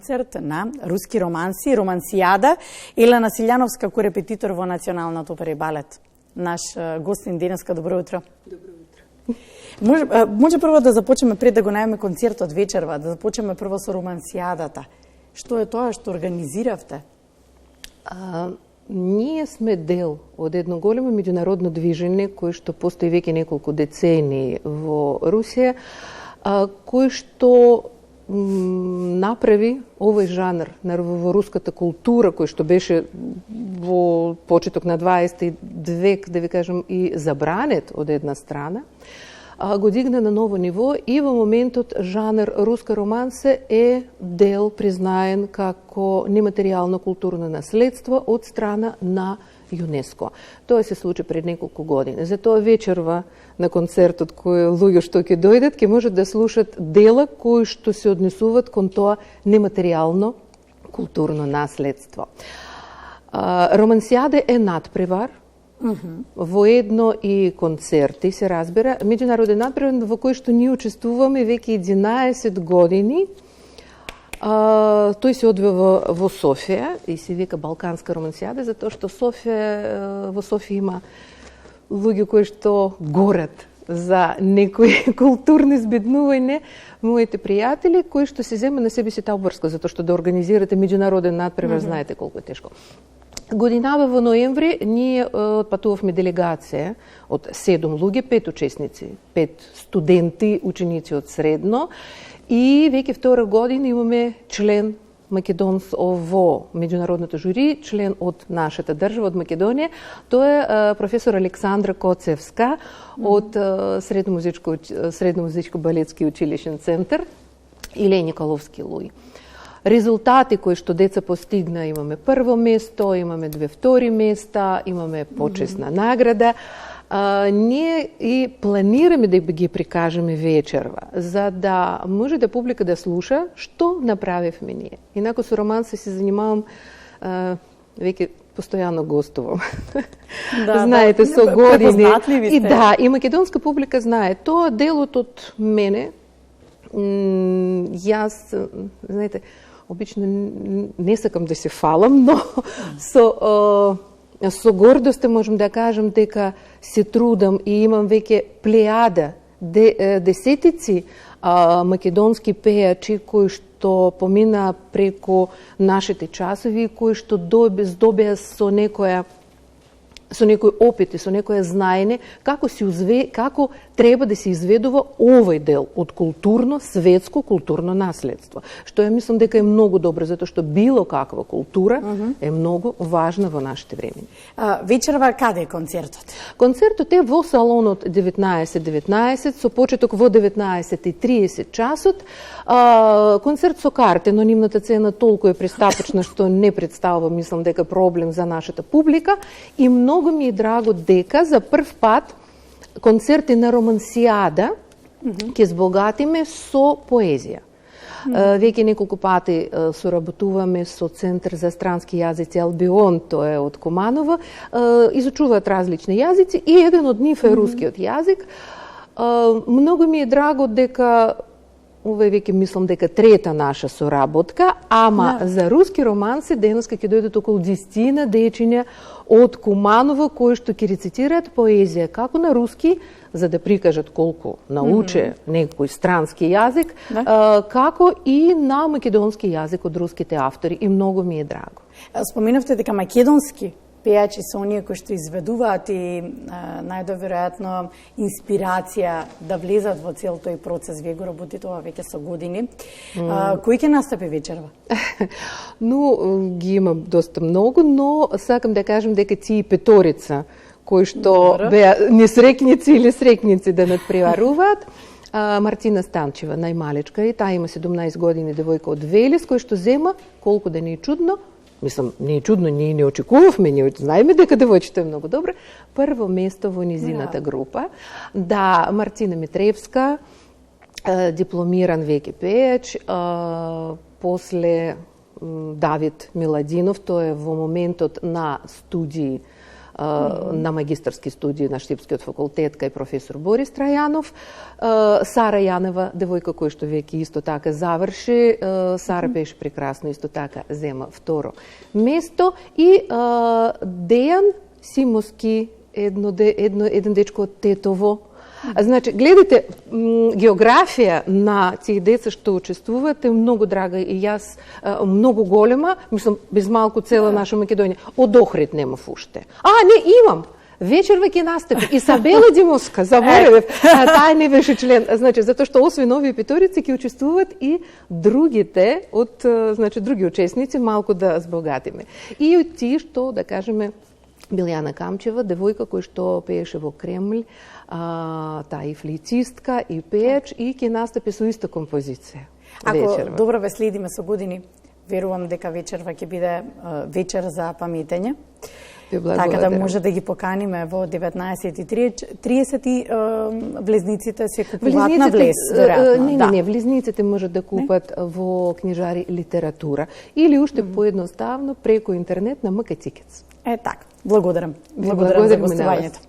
концерт на руски романси, романсијада, Елена Силјановска, корепетитор во Националната опера и балет. Наш гостин денеска, добро утро. Добро утро. Може прво да започнеме пред да го најавиме концертот вечерва, да започнеме прво со романсијадата. Што е тоа што организиравте? Ние сме дел од едно големо меѓународно движење кое што постои веќе неколку децении во Русија, кој што направи овој жанр во руската култура, кој што беше во почеток на 20 век, да ви кажем, и забранет од една страна, го дигна на ново ниво и во моментот жанр руска романса е дел признаен како нематеријално културно наследство од страна на ЮНЕСКО. Тоа се случи пред неколку години. Затоа вечерва на концертот кој луѓе што ќе дојдат, ќе можат да слушат дела кои што се однесуваат кон тоа нематеријално културно наследство. Романсијада е надпревар, воедно и концерти, се разбира, меѓународен надпревар во кој што ние учествуваме веќе 11 години. Тој се одвива во Софија и се вика Балканска романсијада, затоа што во Софија има луѓе кои што горат за некои културни збеднување, моите пријатели, кои што се зема на себе си таа обврска, затоа што да организирате меѓународен надпревар, знаете колку е тешко. Годинава во ноември ние отпатувавме делегација од 7 луѓе, 5 учесници, 5 студенти, ученици од средно, и веќе втора година имаме член македонс во меѓународното жури, член од нашата држава, од Македонија. Тоа е професор Александра Коцевска од Средномузичко балетски училишен центар Илеј Николовски Луј. Резултати кои што деца постигна, имаме прво место, имаме 2 втори места, имаме почесна награда. Ние и планираме да ги прикажеме вечерва, за да може да публика да слуша што направивме ние. Инако со романса се занимавам, веќе постојано гостувам. Знаете, со години. И македонска публика знае. Тоа делот од мене, јас, знаете, обично не сакам да се фалам, но со гордост можам да кажам дека се трудам и имам веќе плејада, десетици македонски пејачи кои што помина преку нашите часови, кои што здобија со некој опит и со некоја знаење како треба да се изведува овој дел од културно, светско културно наследство. Што ја мислам дека е многу добро, затоа што било каква култура е многу важна во нашите времени. Вечерва каде е концертот? Концертот е во салонот 1919, со почеток во 19:30 часот. Концерт со карте, но нивната цена толку е пристапачна што не представува, мислам дека проблем за нашата публика, и многу ми е драго дека за прв пат концерти на романсијада ќе збогатиме со поезија. Веќе неколку пати соработуваме со Центар за странски јазици Албион, тоа е од Куманово, изучуваат различни јазици и еден од нив е рускиот јазик. Многу ми е драго дека ова е веќе мислам дека трета наша соработка, ама за руски романси денеска ќе дојдат околу 10 дечиња од Куманово кои што ќе рецитираат поезија како на руски, за да прикажат колку науче некој странски јазик, како и на македонски јазик од руските автори, и многу ми е драго. Споменавте дека македонски пејачи се оние кои што изведуваат и најдоверојатно инспирација да влезат во цел тој процес. Вие го работите ова веќе со години. Кој ќе настапи вечерва? Ги имам доста многу, но сакам да кажем дека тие петорица кои што беа несрекници или срекници да надпреваруваат. Мартина Станчева, најмалечка, и таа има 17 години, девојка од Велес, кој што зема, колку да не е чудно, мислам, не е чудно, ние не очекувавме, ние знаеме дека девојчето е многу добра, прво место во низината група. Да, Мартина Митревска, дипломиран веќе пејач, после Давид Миладинов, тоа е во моментот на студии на магистарски студии на Штипскиот факултет кај професор Борис Трајанов. Сара Јанева, девојка која што веќе исто така заврши. Сара беше прекрасно, исто така зема второ место. И Дејан Симоски, еден дечко од Тетово. Значи, гледате, географија на тие деца што учествуваат е многу драга и јас многу голема, мислам, без малку цела наша Македонија. Од Охрид немав уште. Не, имам! Вечерва ќе настапи. Исабела Димовска, заборавев, таа не беше член. Значи, затоа што освен овие петорици ќе учествуваат и другите од, значи, други учесници, малку да збогатиме. И од тие што, да кажеме, Билјана Камчева, девојка која што пееше во Кремљ, таа и флейтистка, и пееч, и ќе настапи со иста композиција. Ако добро ве следиме со години, верувам дека вечерва ќе биде вечер за паметење. Така да може да ги поканиме во 19:30 и влезниците се купуваат на влез, веројатно. Не, влезниците можат да купат во книжари литература или уште поедноставно преку интернет на МК Тикетс. Така. Благодарам за гостувањето.